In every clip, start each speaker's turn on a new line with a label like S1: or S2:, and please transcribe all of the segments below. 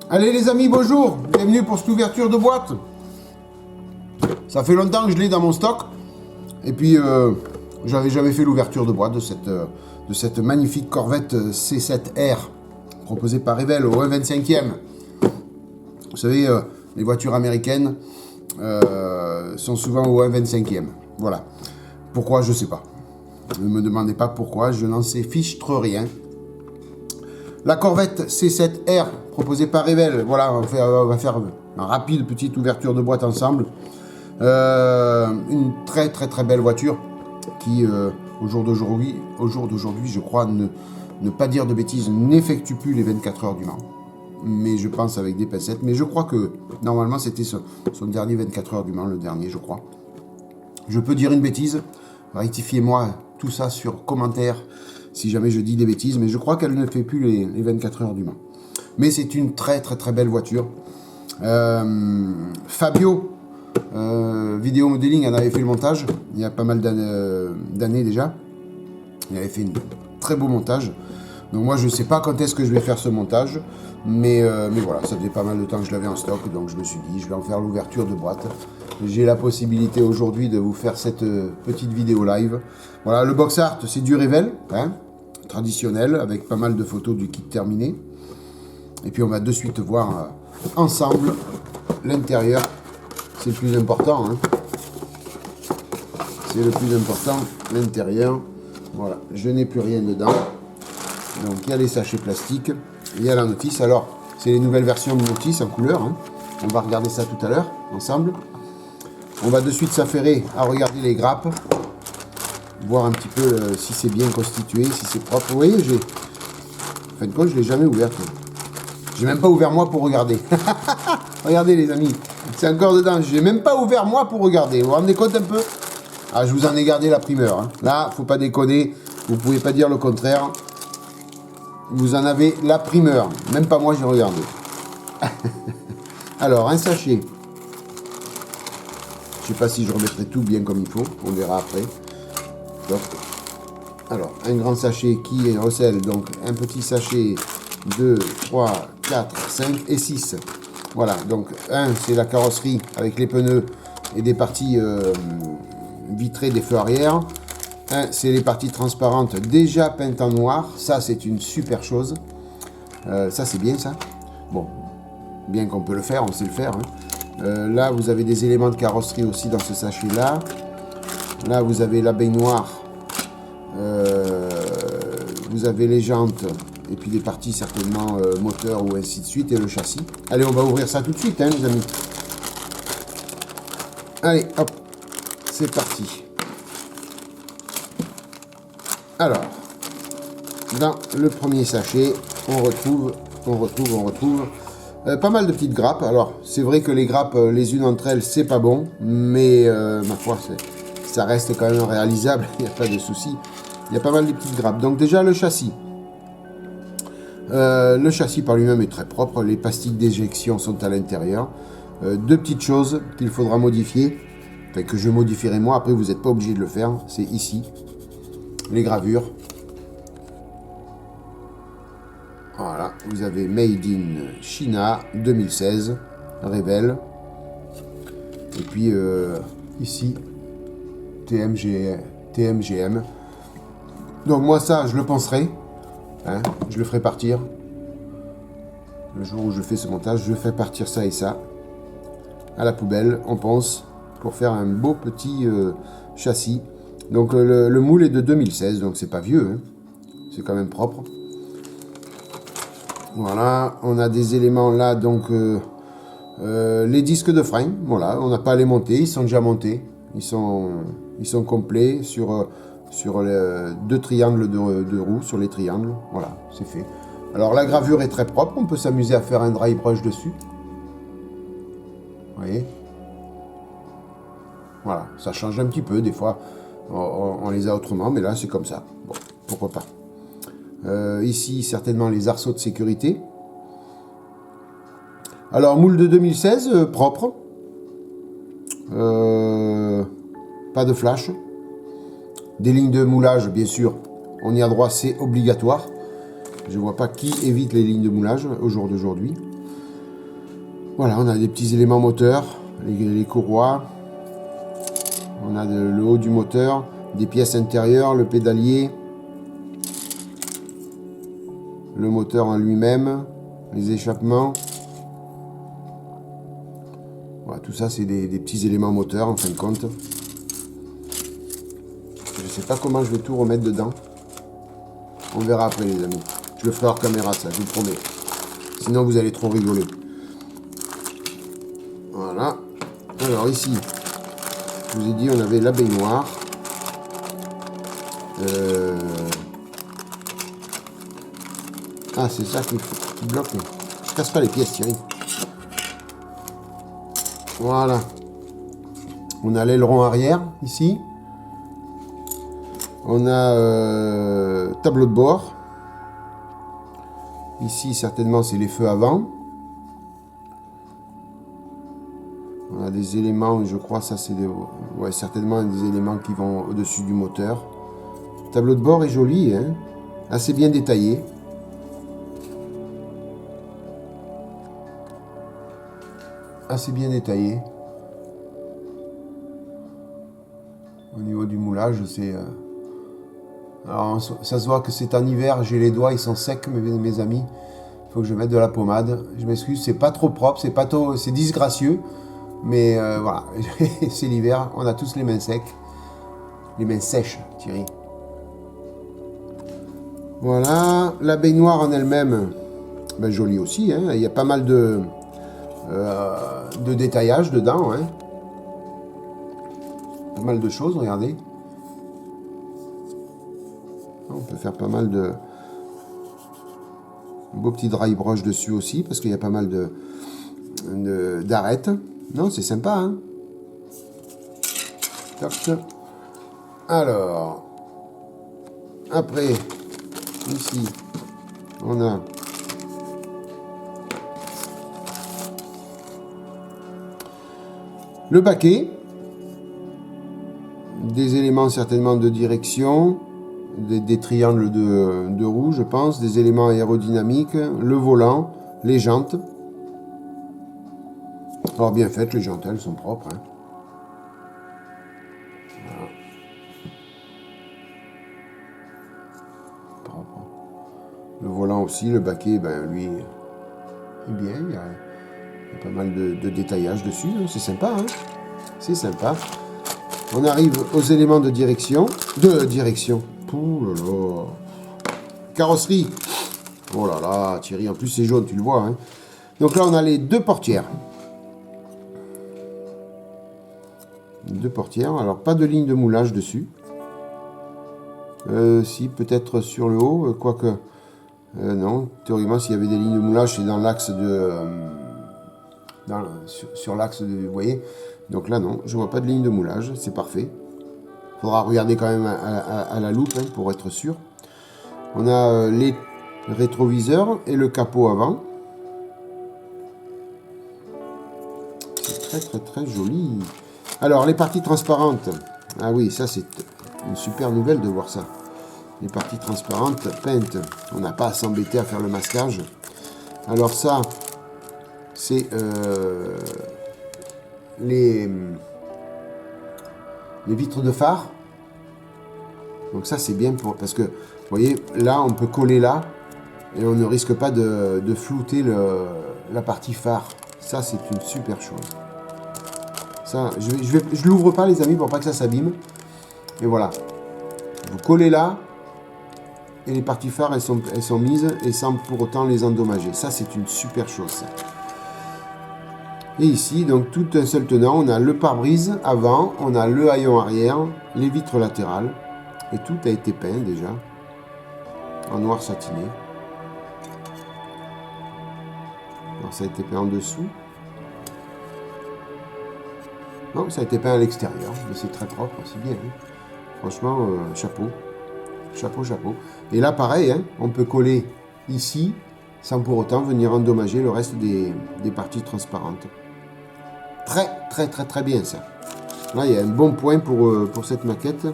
S1: Allez les amis, bonjour, bienvenue pour cette ouverture de boîte. Ça fait longtemps que je l'ai dans mon stock. Et puis, j'avais jamais fait l'ouverture de boîte de cette magnifique Corvette C7R proposée par Revell au 1,25e. Vous savez, les voitures américaines sont souvent au 1,25e. Voilà. Pourquoi, je sais pas. Ne me demandez pas pourquoi, je n'en sais fichtre rien. La Corvette C7R proposée par Revell. Voilà, on va faire une rapide petite ouverture de boîte ensemble. Une très belle voiture qui, au jour d'aujourd'hui, je crois, ne pas dire de bêtises, n'effectue plus les 24 heures du Mans. Mais je pense avec des pincettes. Mais je crois que normalement c'était son dernier 24 heures du Mans, le dernier, je crois. Je peux dire une bêtise. Rectifiez-moi tout ça sur commentaire si jamais je dis des bêtises. Mais je crois qu'elle ne fait plus les 24 heures du Mans. Mais c'est une très belle voiture. Fabio Vidéo Modeling en avait fait le montage il y a pas mal d'années déjà. Il avait fait un très beau montage. Donc moi je sais pas quand est-ce que je vais faire ce montage, mais voilà, ça faisait pas mal de temps que je l'avais en stock, donc je me suis dit je vais en faire l'ouverture de boîte. J'ai la possibilité aujourd'hui de vous faire cette petite vidéo live. Voilà, le box art c'est du Revell, hein, traditionnel, avec pas mal de photos du kit terminé. Et puis on va de suite voir ensemble l'intérieur. C'est le plus important, hein. C'est le plus important, l'intérieur. Voilà, je n'ai plus rien dedans. Donc il y a les sachets plastiques, il y a la notice. Alors, c'est les nouvelles versions de notice en couleur, hein. On va regarder ça tout à l'heure, ensemble. On va de suite s'affairer à regarder les grappes. Voir un petit peu si c'est bien constitué, si c'est propre. Vous voyez, en fin de compte, je ne l'ai jamais ouverte. J'ai même pas ouvert moi pour regarder. Regardez les amis, c'est encore dedans. J'ai même pas ouvert moi pour regarder. Vous vous rendez compte un peu? Ah, je vous en ai gardé la primeur, hein. Là, faut pas déconner. Vous pouvez pas dire le contraire. Vous en avez la primeur. Même pas moi, j'ai regardé. Alors, un sachet. Je sais pas si je remettrai tout bien comme il faut. On verra après. Donc, alors, un grand sachet qui recèle. Donc, un petit sachet. 2, 3, 4, 5 et 6. Voilà, donc 1 c'est la carrosserie avec les pneus et des parties vitrées des feux arrière. 1 c'est les parties transparentes déjà peintes en noir. Ça c'est une super chose. Ça c'est bien ça. Bon, bien qu'on peut le faire, on sait le faire, hein. Là vous avez des éléments de carrosserie aussi dans ce sachet là. Là vous avez la baignoire. Vous avez les jantes. Et puis des parties certainement moteur ou ainsi de suite, et le châssis. Allez, on va ouvrir ça tout de suite, hein, les amis. Allez, hop, c'est parti. Alors, dans le premier sachet, on retrouve pas mal de petites grappes. Alors, c'est vrai que les grappes, les unes entre elles, c'est pas bon, mais ma foi, ça reste quand même réalisable, il n'y a pas de souci. Il y a pas mal de petites grappes. Donc déjà, le châssis. Le châssis par lui-même est très propre, les pastilles d'éjection sont à l'intérieur. Deux petites choses qu'il faudra modifier, enfin que je modifierai moi, après vous n'êtes pas obligé de le faire, c'est ici, les gravures. Voilà, vous avez Made in China 2016, Revell. Et puis ici, TMGM. Donc moi ça, je le penserai. Hein, je le ferai partir. Le jour où je fais ce montage, je fais partir ça et ça à la poubelle, on pense, pour faire un beau petit châssis. Donc le moule est de 2016, donc c'est pas vieux, hein. C'est quand même propre. Voilà, on a des éléments là, donc les disques de frein, voilà, on n'a pas à les monter, ils sont déjà montés, ils sont complets sur les deux triangles de roues, sur les triangles, voilà, c'est fait. Alors la gravure est très propre, on peut s'amuser à faire un dry brush dessus. Vous voyez? Voilà, ça change un petit peu, des fois on les a autrement, mais là c'est comme ça. Bon, pourquoi pas. Ici, certainement les arceaux de sécurité. Alors, moule de 2016, propre. Pas de flash. Des lignes de moulage, bien sûr, on y a droit, c'est obligatoire. Je ne vois pas qui évite les lignes de moulage au jour d'aujourd'hui. Voilà, on a des petits éléments moteurs, les courroies. On a le haut du moteur, des pièces intérieures, le pédalier, le moteur en lui-même, les échappements. Voilà, tout ça, c'est des petits éléments moteurs, en fin de compte. Je ne sais pas comment je vais tout remettre dedans. On verra après, les amis. Je le ferai hors caméra, ça, je vous promets. Sinon, vous allez trop rigoler. Voilà. Alors, ici, je vous ai dit, on avait la baignoire. Ah, c'est ça qui bloque. Je casse pas les pièces, Thierry. Voilà. On a l'aileron arrière, ici. On a tableau de bord. Ici, certainement, c'est les feux avant. On a des éléments, je crois, ça c'est des... Ouais, certainement des éléments qui vont au-dessus du moteur. Le tableau de bord est joli, hein, assez bien détaillé. Assez bien détaillé. Au niveau du moulage, c'est... Alors, ça se voit que c'est en hiver, j'ai les doigts, ils sont secs, mes amis. Il faut que je mette de la pommade. Je m'excuse, c'est pas trop propre, c'est disgracieux. Mais voilà, c'est l'hiver, on a tous les mains secs. Les mains sèches, Thierry. Voilà, la baignoire en elle-même, ben, jolie aussi. Hein. Il y a pas mal de détaillage dedans. Hein. Pas mal de choses, regardez. On peut faire pas mal de... Un beau petit dry brush dessus aussi, parce qu'il y a pas mal d'arêtes. Non, c'est sympa, hein. Toc. Alors, après, ici, on a le baquet, des éléments certainement de direction, des triangles de roue, je pense, des éléments aérodynamiques, le volant, les jantes. Alors bien faites, les jantes, elles sont propres. Hein. Voilà. Propre. Le volant aussi, le baquet, ben lui, est bien. Il y a pas mal de détaillage dessus. Hein. C'est sympa. Hein. C'est sympa. On arrive aux éléments de direction. Ouh là là. Carrosserie. Oh là là, Thierry, en plus c'est jaune, tu le vois. Hein. Donc là, on a les deux portières. Deux portières. Alors, pas de ligne de moulage dessus. Si, peut-être sur le haut, quoique... non, théoriquement, s'il y avait des lignes de moulage, c'est dans l'axe de... sur l'axe de... Vous voyez. Donc là, non, je vois pas de ligne de moulage. C'est parfait. Il faudra regarder quand même à la loupe, hein, pour être sûr. On a les rétroviseurs et le capot avant. C'est très joli. Alors, les parties transparentes. Ah oui, ça c'est une super nouvelle de voir ça. Les parties transparentes peintes. On n'a pas à s'embêter à faire le masquage. Alors ça, c'est les vitres de phare. Donc ça c'est bien parce que, vous voyez, là on peut coller là et on ne risque pas de flouter la partie phare. Ça c'est une super chose. Ça, je l'ouvre pas les amis pour pas que ça s'abîme. Et voilà. Vous collez là et les parties phares elles sont mises et sans pour autant les endommager. Ça c'est une super chose. Ça. Et ici, donc tout un seul tenant, on a le pare-brise avant, on a le haillon arrière, les vitres latérales. Et tout a été peint déjà, en noir satiné. Alors ça a été peint en dessous. Non, ça a été peint à l'extérieur, mais c'est très propre, c'est bien. Hein. Franchement, chapeau. Chapeau. Et là, pareil, hein, on peut coller ici, sans pour autant venir endommager le reste des parties transparentes. Très bien ça. Là, il y a un bon point pour cette maquette.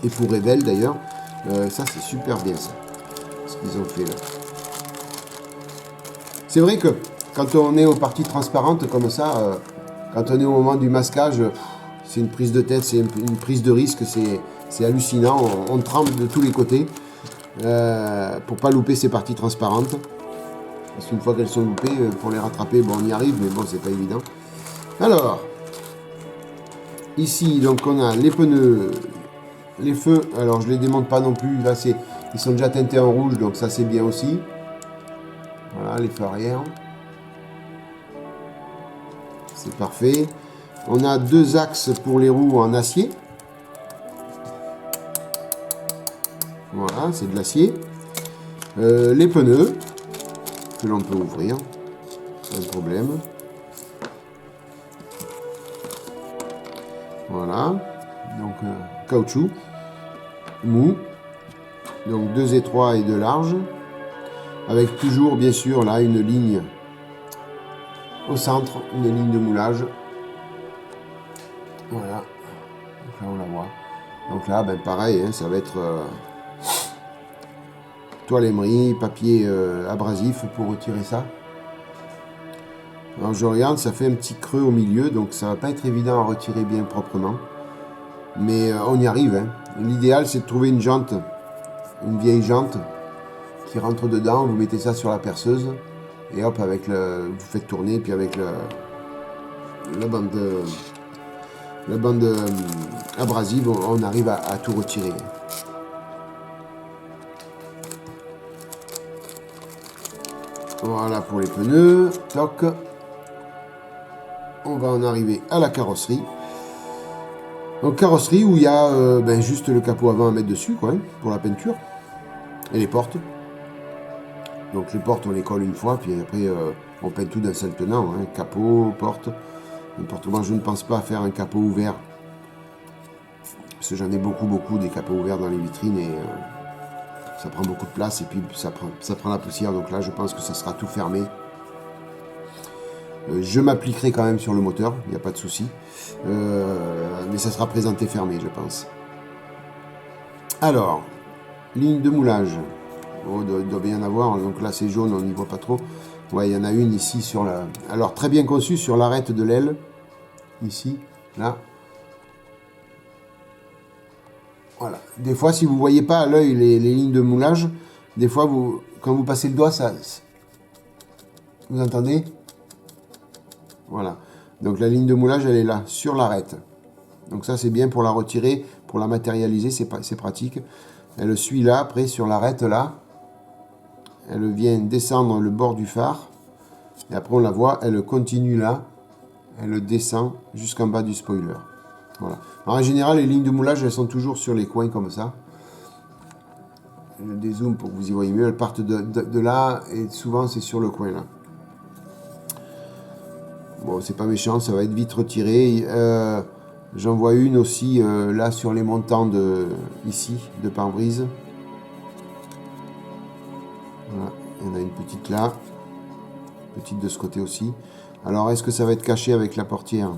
S1: Et pour Revel d'ailleurs. Ça, c'est super bien ça. Ce qu'ils ont fait là. C'est vrai que quand on est aux parties transparentes comme ça, quand on est au moment du masquage, c'est une prise de tête, c'est une prise de risque, c'est hallucinant. On tremble de tous les côtés pour pas louper ces parties transparentes. Parce qu'une fois qu'elles sont loupées, pour les rattraper, bon, on y arrive, mais bon, c'est pas évident. Alors, ici, donc on a les pneus, les feux. Alors, je les démonte pas non plus. Là, ils sont déjà teintés en rouge, donc ça, c'est bien aussi. Voilà, les feux arrière. C'est parfait. On a 2 axes pour les roues en acier. Voilà, c'est de l'acier. Les pneus, que l'on peut ouvrir, pas de problème. Voilà, donc caoutchouc, mou, donc 2 étroits et 2 larges, avec toujours bien sûr là une ligne au centre, une ligne de moulage. Voilà, donc là on la voit. Donc là, ben pareil, hein, ça va être toile émerie, papier abrasif pour retirer ça. Alors je regarde, ça fait un petit creux au milieu, donc ça va pas être évident à retirer bien proprement. Mais on y arrive. Hein. L'idéal, c'est de trouver une jante, une vieille jante qui rentre dedans. Vous mettez ça sur la perceuse et hop, vous faites tourner, puis avec la bande abrasive, on arrive à tout retirer. Voilà pour les pneus. Toc. On va en arriver à la carrosserie. Donc carrosserie où il y a juste le capot avant à mettre dessus, quoi, hein, pour la peinture. Et les portes. Donc les portes, on les colle une fois, puis après on peint tout d'un seul tenant. Hein, capot, porte. Moi, je ne pense pas à faire un capot ouvert. Parce que j'en ai beaucoup des capots ouverts dans les vitrines et ça prend beaucoup de place et puis ça prend la poussière. Donc là, je pense que ça sera tout fermé. Je m'appliquerai quand même sur le moteur, il n'y a pas de souci. Mais ça sera présenté fermé, je pense. Alors, ligne de moulage. Oh, il doit bien y en avoir. Donc là, c'est jaune, on n'y voit pas trop. Ouais, il y en a une ici sur la... Alors, très bien conçue sur l'arête de l'aile. Ici, là. Voilà. Des fois, si vous ne voyez pas à l'œil les lignes de moulage, des fois, quand vous passez le doigt, ça... Vous entendez ? Voilà. Donc la ligne de moulage, elle est là, sur l'arête. Donc ça, c'est bien pour la retirer, pour la matérialiser, c'est pratique. Elle suit là, après, sur l'arête, là. Elle vient descendre le bord du phare. Et après, on la voit, elle continue là. Elle descend jusqu'en bas du spoiler. Voilà. Alors, en général, les lignes de moulage, elles sont toujours sur les coins, comme ça. Je dézoome pour que vous y voyez mieux. Elles partent de là, et souvent, c'est sur le coin, là. Bon, c'est pas méchant, ça va être vite retiré. J'en vois une aussi là sur les montants ici, de pare-brise. Voilà, il y en a une petite là. Petite de ce côté aussi. Alors, est-ce que ça va être caché avec la portière?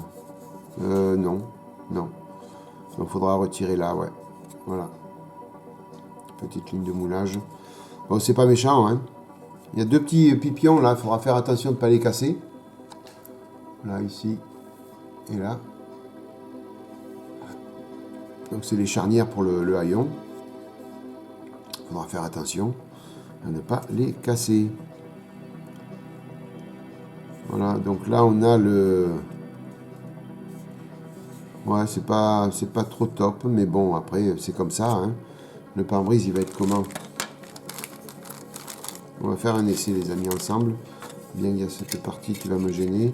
S1: Non. Donc, il faudra retirer là, ouais. Voilà. Petite ligne de moulage. Bon, c'est pas méchant, hein. Il y a 2 petits pipions là, il faudra faire attention de ne pas les casser. Là, ici, et là. Donc c'est les charnières pour le haillon. Il faudra faire attention à ne pas les casser. Voilà, donc là on a le... Ouais, c'est pas trop top, mais bon, après c'est comme ça. Hein. Le pare-brise, il va être comment? On va faire un essai, les amis, ensemble. Bien qu'il y a cette partie qui va me gêner.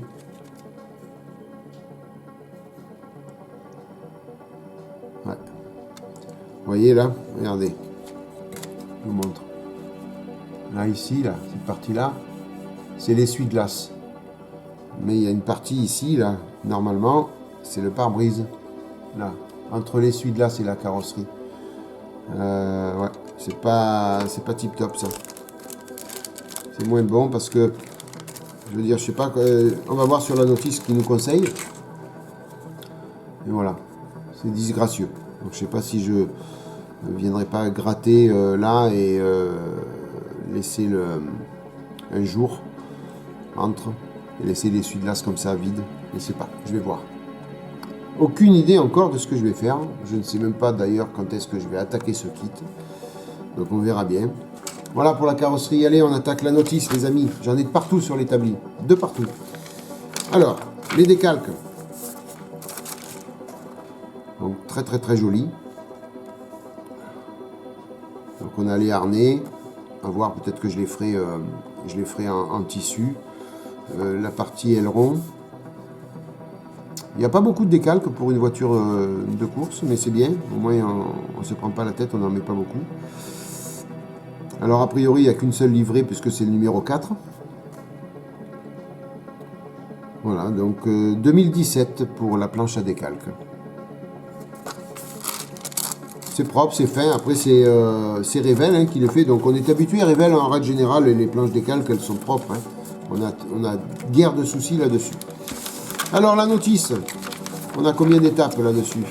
S1: Ouais. Vous voyez là, regardez. Je vous montre. Là, ici, là, cette partie-là, c'est l'essuie-glace. Mais il y a une partie ici, là, normalement, c'est le pare-brise. Là, entre l'essuie-glace et la carrosserie. Ouais, c'est pas tip top ça. C'est moins bon parce que, je veux dire, je sais pas, on va voir sur la notice ce qu'il nous conseille. Et voilà, c'est disgracieux. Donc je sais pas si je ne viendrai pas gratter là et laisser un jour entre et laisser l'essuie-glace comme ça vide. Je ne sais pas, je vais voir. Aucune idée encore de ce que je vais faire. Je ne sais même pas d'ailleurs quand est-ce que je vais attaquer ce kit. Donc on verra bien. Voilà pour la carrosserie. Allez, on attaque la notice, les amis. J'en ai de partout sur l'établi. De partout. Alors, les décalques. Donc très très très joli. Donc on a les harnais. À voir, peut-être que je les ferai en tissu. La partie aileron. Il n'y a pas beaucoup de décalques pour une voiture de course, mais c'est bien. Au moins, on ne se prend pas la tête, on n'en met pas beaucoup. Alors, a priori, il n'y a qu'une seule livrée, puisque c'est le numéro 4. Voilà, donc 2017 pour la planche à décalque. C'est propre, c'est fin. Après, c'est Revel qui le fait. Donc, on est habitué à Revel en règle générale. Les planches décalques, elles sont propres. Hein. On a guère de soucis là-dessus. Alors, la notice. On a combien d'étapes là-dessus?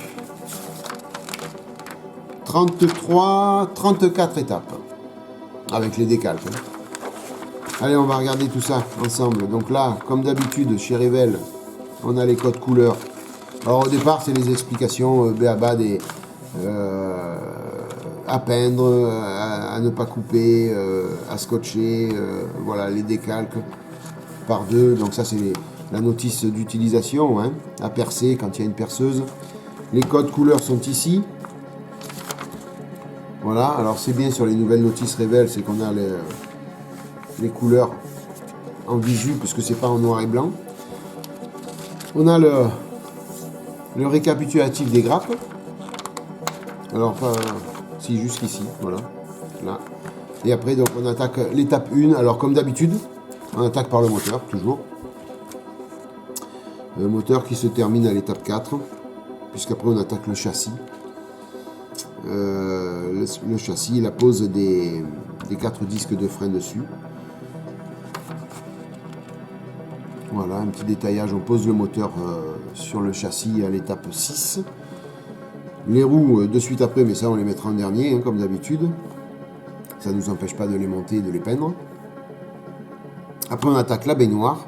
S1: 33, 34 étapes. Avec les décalques. Hein. Allez, on va regarder tout ça ensemble. Donc là, comme d'habitude, chez Revel, on a les codes couleurs. Alors, au départ, c'est les explications b.a.-ba des... à peindre, à ne pas couper, à scotcher, voilà, les décalques par deux. Donc ça, c'est la notice d'utilisation, hein, à percer quand il y a une perceuse. Les codes couleurs sont ici. Voilà, alors c'est bien sur les nouvelles notices Revel, c'est qu'on a les couleurs en visu, puisque c'est pas en noir et blanc. On a le récapitulatif des grappes. Alors, enfin, si, jusqu'ici, voilà. Là. Et après, donc, on attaque l'étape 1. Alors, comme d'habitude, on attaque par le moteur, toujours. Le moteur qui se termine à l'étape 4, puisqu'après, on attaque le châssis. Le châssis, la pose des 4 disques de frein dessus. Voilà, un petit détaillage. On pose le moteur sur le châssis à l'étape 6. Les roues de suite après, mais ça on les mettra en dernier, hein, comme d'habitude. Ça ne nous empêche pas de les monter et de les peindre. Après on attaque la baignoire.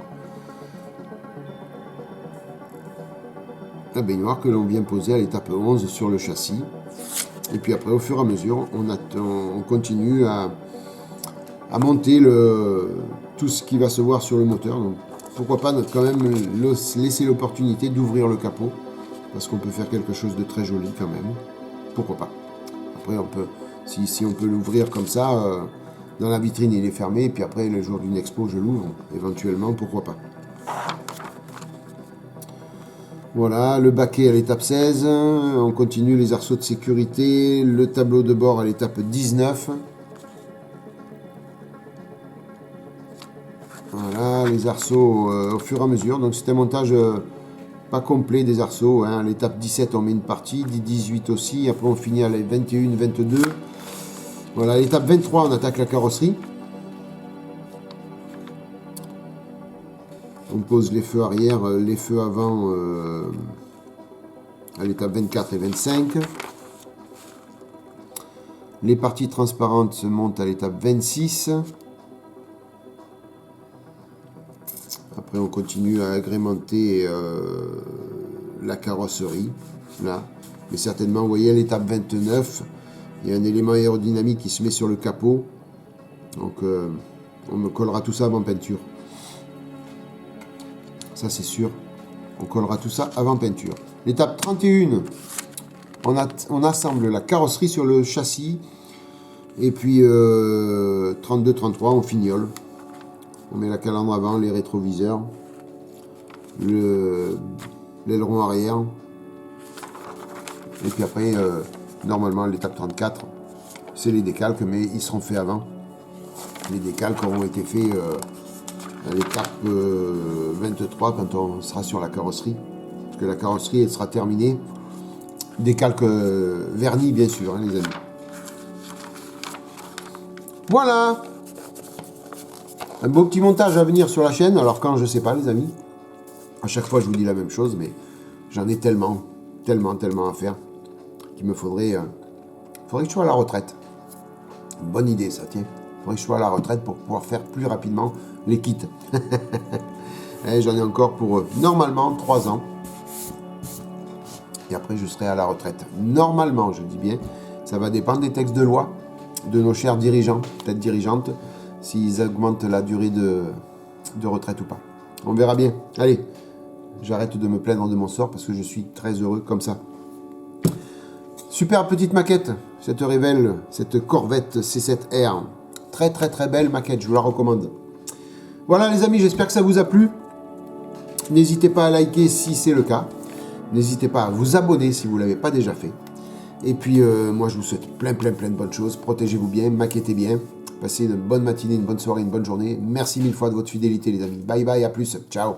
S1: La baignoire que l'on vient poser à l'étape 11 sur le châssis. Et puis après, au fur et à mesure, on continue à monter tout ce qui va se voir sur le moteur. Donc, pourquoi pas quand même laisser l'opportunité d'ouvrir le capot. Parce qu'on peut faire quelque chose de très joli quand même. Pourquoi pas. Après, on peut, si on peut l'ouvrir comme ça, dans la vitrine il est fermé, et puis après le jour d'une expo je l'ouvre, éventuellement, pourquoi pas. Voilà, le baquet à l'étape 16, on continue les arceaux de sécurité, le tableau de bord à l'étape 19. Voilà, les arceaux au fur et à mesure, donc c'est un montage... pas complet des arceaux, hein. À l'étape 17 on met une partie, 18 aussi, après on finit à la 21, 22. Voilà, à l'étape 23 on attaque la carrosserie. On pose les feux arrière, les feux avant à l'étape 24 et 25. Les parties transparentes se montent à l'étape 26. Après, on continue à agrémenter la carrosserie, là. Mais certainement, vous voyez, à l'étape 29, il y a un élément aérodynamique qui se met sur le capot. Donc, on me collera tout ça avant peinture. Ça, c'est sûr. On collera tout ça avant peinture. L'étape 31, on assemble la carrosserie sur le châssis. Et puis, 32, 33, on fignole. On met la calandre avant, les rétroviseurs, l'aileron arrière. Et puis après, normalement, l'étape 34, c'est les décalques, mais ils seront faits avant. Les décalques auront été faits à l'étape 23, quand on sera sur la carrosserie. Parce que la carrosserie, elle sera terminée. Décalques vernis, bien sûr, hein, les amis. Voilà! Un beau petit montage à venir sur la chaîne. Alors quand, je sais pas, les amis. À chaque fois, je vous dis la même chose, mais j'en ai tellement à faire qu'il me faudrait que je sois à la retraite. Bonne idée, ça, tiens. faudrait que je sois à la retraite pour pouvoir faire plus rapidement les kits. Et j'en ai encore pour normalement 3 ans. Et après, je serai à la retraite. Normalement, je dis bien, ça va dépendre des textes de loi de nos chers dirigeants, peut-être dirigeantes, s'ils augmentent la durée de retraite ou pas. On verra bien. Allez, j'arrête de me plaindre de mon sort parce que je suis très heureux comme ça. Super petite maquette, cette révèle, cette Corvette C7R. Très très très belle maquette, je vous la recommande. Voilà les amis, j'espère que ça vous a plu. N'hésitez pas à liker si c'est le cas. N'hésitez pas à vous abonner si vous ne l'avez pas déjà fait. Et puis, moi, je vous souhaite plein de bonnes choses. Protégez-vous bien, maquettez bien. Passez une bonne matinée, une bonne soirée, une bonne journée. Merci mille fois de votre fidélité, les amis. Bye bye, à plus. Ciao.